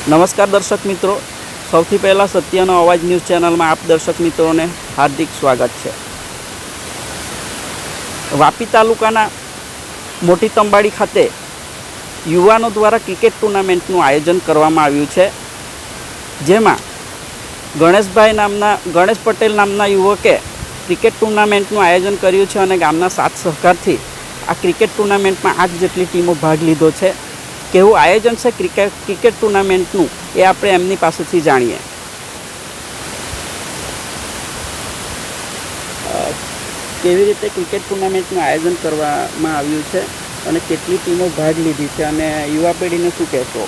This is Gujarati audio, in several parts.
नमस्कार दर्शक मित्रों, सौथी पहला सत्यनो अवाज न्यूज चैनल में आप दर्शक मित्रों ने हार्दिक स्वागत है। वापी तालुकाना मोटी तंबाड़ी खाते युवाओं द्वारा क्रिकेट टूर्नामेंटનું आयोजन કરવામાં આવ્યું છે, જેમાં ગણેશ પટેલ નામના યુવકે ક્રિકેટ ટૂર્નામેન્ટનું આયોજન કર્યું છે અને ગામના સાથ સહકારથી આ ક્રિકેટ ટૂર્નામેન્ટમાં 8 જેટલી ટીમો ભાગ લીધો છે। કેવું આયોજન છે ક્રિકેટ ટૂર્નામેન્ટનું એ આપણે એમની પાસેથી જાણીએ। કેવી રીતે ક્રિકેટ ટૂર્નામેન્ટનું આયોજન કરવામાં આવ્યું છે અને કેટલી ટીમો ભાગ લીધી છે અને યુવા પેઢીને શું કહેશો?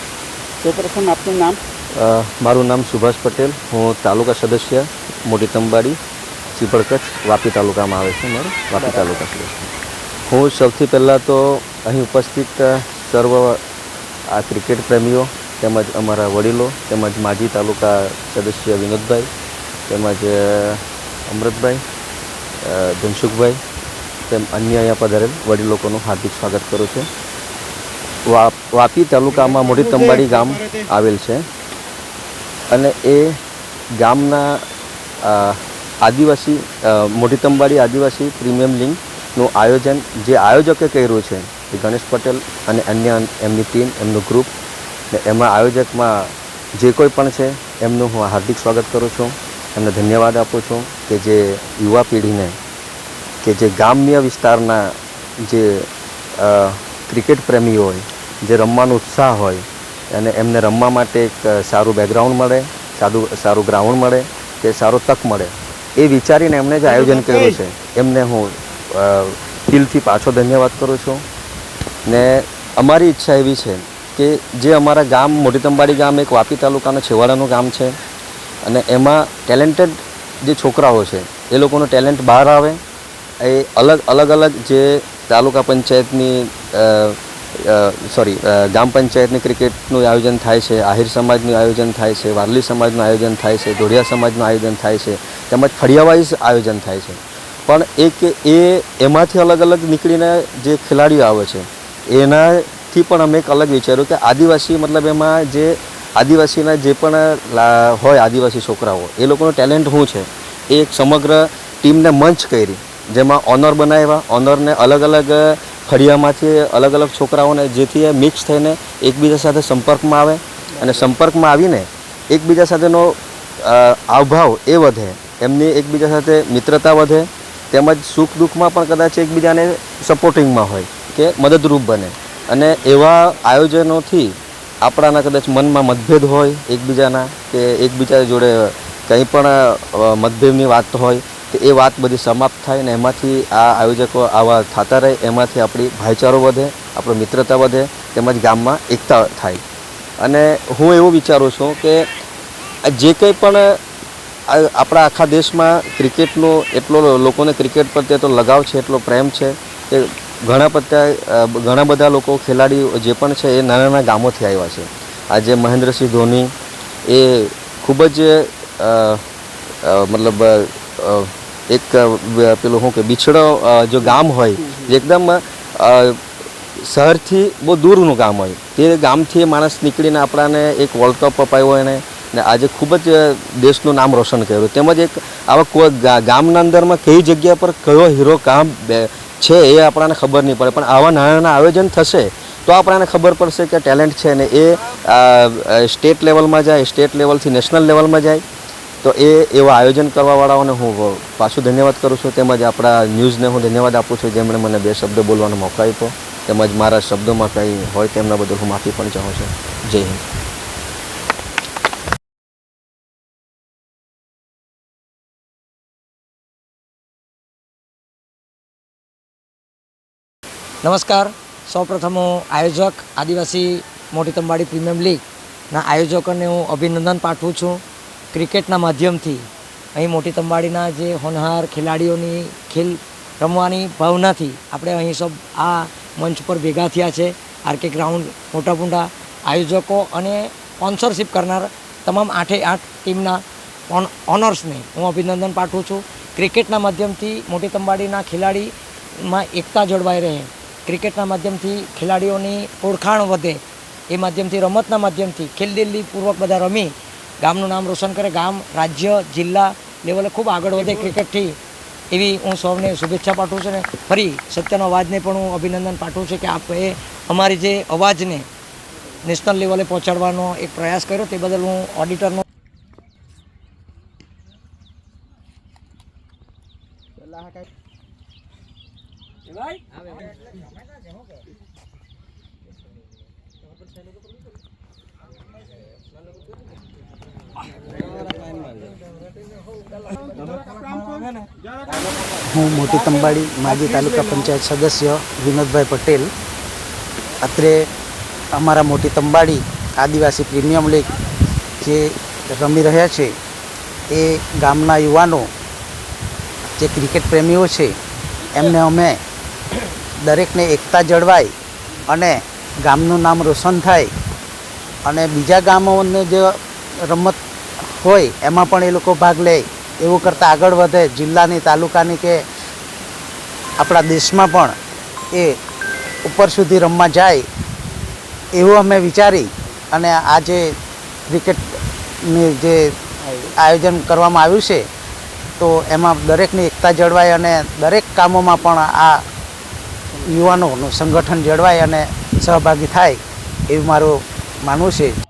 સૌપ્રથમ આપનું નામ? મારું નામ સુભાષ પટેલ, હું તાલુકા સદસ્ય મોટી તંબાડી ચીપળ કચ્છ વાપી તાલુકામાં આવે છે મારું વાપી તાલુકા સદસ્ય। હું સૌથી પહેલાં તો અહીં ઉપસ્થિત સર્વ આ ક્રિકેટ પ્રેમીઓ તેમજ અમારા વડીલો તેમજ માજી તાલુકા સદસ્ય વિનોદભાઈ તેમજ અમૃતભાઈ ધનસુખભાઈ તેમ અન્ય અહીંયા પધારેલ વડીલોકોનું હાર્દિક સ્વાગત કરું છું। વાપી તાલુકામાં મોટી તંબાડી ગામ આવેલ છે અને એ ગામના આદિવાસી મોટી તંબાડી આદિવાસી પ્રીમિયમ લીગનું આયોજન જે આયોજકે કર્યું છે એ ગણેશ પટેલ અને અન્ય એમની ટીમ એમનું ગ્રુપ ને એમાં આયોજકમાં જે કોઈ પણ છે એમનું હું હાર્દિક સ્વાગત કરું છું, એમને ધન્યવાદ આપું છું કે જે યુવા પેઢીને કે જે ગ્રામ્ય વિસ્તારના જે ક્રિકેટ પ્રેમીઓ હોય, જે રમવાનો ઉત્સાહ હોય અને એમને રમવા માટે એક સારું બેકગ્રાઉન્ડ મળે, સારું ગ્રાઉન્ડ મળે કે સારો તક મળે એ વિચારીને એમણે જે આયોજન કર્યું છે એમને હું દિલથી પાછો ધન્યવાદ કરું છું। ને અમારી ઈચ્છા એવી છે કે જે અમારા ગામ મોટી તંબાડી ગામ એક વાપી તાલુકાના છેવાડાનું ગામ છે અને એમાં ટેલેન્ટેડ જે છોકરાઓ છે એ લોકોનું ટેલેન્ટ બહાર આવે, એ અલગ જે તાલુકા પંચાયતની ગામ પંચાયતની ક્રિકેટનું આયોજન થાય છે, આહિર સમાજનું આયોજન થાય છે, વારલી સમાજનું આયોજન થાય છે, ઢોળિયા સમાજનું આયોજન થાય છે, તેમજ ફળિયાવાઇઝ આયોજન થાય છે, પણ એમાંથી અલગ નીકળીને જે ખેલાડીઓ આવે છે એનાથી પણ અમે એક અલગ વિચાર્યું કે આદિવાસી મતલબ એમાં જે આદિવાસીના જે પણ હોય આદિવાસી છોકરાઓ એ લોકોનું ટેલેન્ટ શું છે એ એક સમગ્ર ટીમને મંચ કરી, જેમાં ઓનર બનાવ્યા, ઓનરને અલગ ફળિયામાંથી અલગ છોકરાઓને જેથી એ મિક્સ થઈને એકબીજા સાથે સંપર્કમાં આવે અને સંપર્કમાં આવીને એકબીજા સાથેનો આવભાવ એ વધે, એમની એકબીજા સાથે મિત્રતા વધે, તેમજ સુખ દુઃખમાં પણ કદાચ એકબીજાને સપોર્ટિંગમાં હોય કે મદદરૂપ બને। અને એવા આયોજનોથી આપણાના કદાચ મનમાં મતભેદ હોય એકબીજાના કે એકબીજા જોડે કંઈ પણ મતભેદની વાત હોય તો એ વાત બધી સમાપ્ત થાય ને એમાંથી આ આયોજકો આવા થતા રહે, એમાંથી આપણી ભાઈચારો વધે, આપણી મિત્રતા વધે, તેમજ ગામમાં એકતા થાય। અને હું એવું વિચારું છું કે જે કંઈ પણ આપણા આખા દેશમાં ક્રિકેટનો એટલો લોકોને ક્રિકેટ પ્રત્યે તો લગાવ છે, એટલો પ્રેમ છે કે ઘણા બધા લોકો ખેલાડીઓ જે પણ છે એ નાના ગામોથી આવ્યા છે। આજે મહેન્દ્રસિંહ ધોની એ ખૂબ જ મતલબ એક પેલું શું કે બિછડો જો ગામ હોય જે એકદમ શહેરથી બહુ દૂરનું ગામ હોય તે ગામથી માણસ નીકળીને આપણાને એક વર્લ્ડ કપ અપાવ્યો એને ને આજે ખૂબ જ દેશનું નામ રોશન કર્યું। તેમજ એક આવા ગામના અંદરમાં કઈ જગ્યા પર કયો હીરો કામ છે એ આપણને ખબર નહીં પડે, પણ આવા નાના આયોજન થશે તો આપણને ખબર પડશે કે ટેલેન્ટ છે ને એ સ્ટેટ લેવલમાં જાય, સ્ટેટ લેવલથી નેશનલ લેવલમાં જાય। તો એવા આયોજન કરવાવાળાઓને હું પાછું ધન્યવાદ કરું છું, તેમજ આપણા ન્યૂઝને હું ધન્યવાદ આપું છું જેમણે મને 2 શબ્દ બોલવાનો મોકો આપ્યો, તેમજ મારા શબ્દોમાં કંઈ હોય તેમના બદલ હું માફી પણ ચાહું છું। જય હિન્દ। નમસ્કાર, સૌપ્રથમ હું આયોજક આદિવાસી મોટી તંબાડી પ્રીમિયમ લીગના આયોજકોને હું અભિનંદન પાઠવું છું। ક્રિકેટના માધ્યમથી અહીં મોટી તંબાડીના જે હોનહાર ખેલાડીઓની ખેલ રમવાની ભાવનાથી આપણે અહીં સૌ આ મંચ પર ભેગા થયા છે। આરકે ગ્રાઉન્ડ મોટાપુંડા આયોજકો અને સ્પોન્સરશિપ કરનાર તમામ 8 ટીમના ઓનર્સને હું અભિનંદન પાઠવું છું। ક્રિકેટના માધ્યમથી મોટી તંબાડીના ખેલાડી માં એકતા જળવાઈ રહે, ક્રિકેટના માધ્યમથી ખેલાડીઓની ઓળખાણ વધે, એ માધ્યમથી રમતના માધ્યમથી ખેલદિલીપૂર્વક બધા રમી ગામનું નામ રોશન કરે, ગામ રાજ્ય જિલ્લા લેવલે ખૂબ આગળ વધે ક્રિકેટથી, એવી હું સૌને શુભેચ્છા પાઠવું છું. ને ફરી સત્યનો અવાજને પણ હું અભિનંદન પાઠવું છું કે આપે અમારી જે અવાજને નેશનલ લેવલે પહોંચાડવાનો એક પ્રયાસ કર્યો, તે બદલ હું ઓડિટરનો હું મોટી તંબાડી માજી તાલુકા પંચાયત સદસ્ય વિનોદભાઈ પટેલ. અત્રે અમારા મોટી તંબાડી આદિવાસી પ્રીમિયમ લીગ જે રમી રહ્યા છે એ ગામના યુવાનો જે ક્રિકેટ પ્રેમીઓ છે એમને અમે દરેકને એકતા જળવાય અને ગામનું નામ રોશન થાય અને બીજા ગામોને જે રમત હોય એમાં પણ એ લોકો ભાગ લે, એવું કરતાં આગળ વધે, જિલ્લાની તાલુકાની કે આપણા દેશમાં પણ એ ઉપર સુધી રમવા જાય એવું અમે વિચારી અને આ જે ક્રિકેટની જે આયોજન કરવામાં આવ્યું છે તો એમાં દરેકની એકતા જળવાય અને દરેક કામોમાં પણ આ યુવાનોનું સંગઠન જળવાય અને સહભાગી થાય એવું મારું માનવું છે.